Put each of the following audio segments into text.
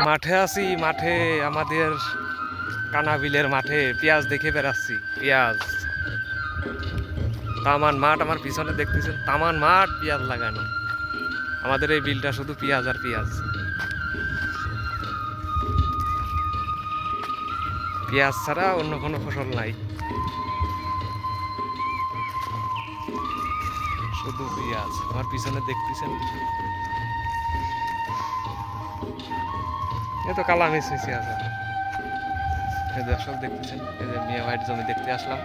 মাঠে আছি, মাঠে আমাদের কানাবিলের মাঠে পেঁয়াজ দেখে বেড়াচ্ছি। পেঁয়াজ তামান মাঠ, আমার পিছনে দেখতেছেন তামান মাঠ পেঁয়াজ লাগানো। আমাদের এই বিলটা শুধু পেঁয়াজ আর পেঁয়াজ, পেঁয়াজ ছাড়া অন্য কোনো ফসল নাই, শুধু পেঁয়াজ। আমার পিছনে দেখতেছেন এ তো কালা মিশমিশি আছে। দর্শক দেখতেছেন, এই যে মিয়া ভাইয়ের জমি দেখতে আসলাম।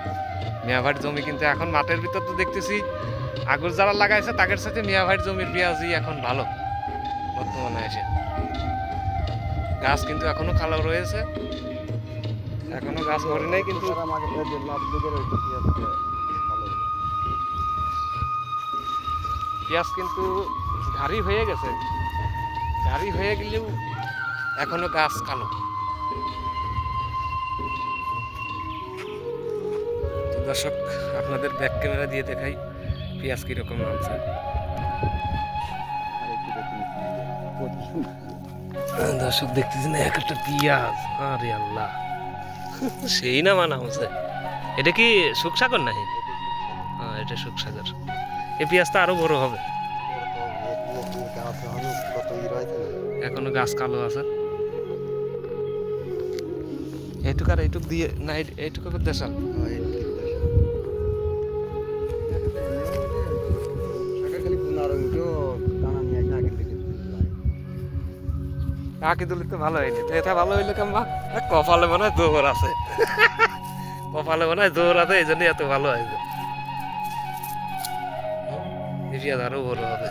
মিয়া ভাইয়ের জমি কিন্তু এখন মাঠের ভিতর তো দেখতেছি আগুর যারা লাগাইছে তাদের সাথে মিয়া ভাইয়ের জমির পেঁয়াজই এখন ভালো বর্তমানে এসে। গাছ কিন্তু এখনো কালো রয়েছে, এখনো গাছ মরে নাই, কিন্তু পেঁয়াজ কিন্তু ঘাড়ি হয়ে গেছে। ঘাড়ি হয়ে গেলেও এখনো গাছ কালো। দর্শক আপনাদের ব্যাক ক্যামেরা দিয়ে দেখাই পেঁয়াজ কিরকম নামছে। দর্শক দেখতেছেন এক একটা পেঁয়াজ, আরে আল্লাহ সেই না নামছে। এটা কি সুখসাগর নাকি? হ্যাঁ, এটা সুখসাগর। এই পেঁয়াজটা আরো বড় হবে, এখনো গাছ কালো আছে। এইটুক আর এইটুক দিয়ে না, এইটুকু দেশাল আঁকি তুলি তো ভালো হয়নি, তো এটা ভালো হইলো কেমন? কপালে মনে হয় জোর আছে, কপালে মনে হয় জোর আছে, এই জন্যই এত ভালো হয়েছে। আরো বড় হবে।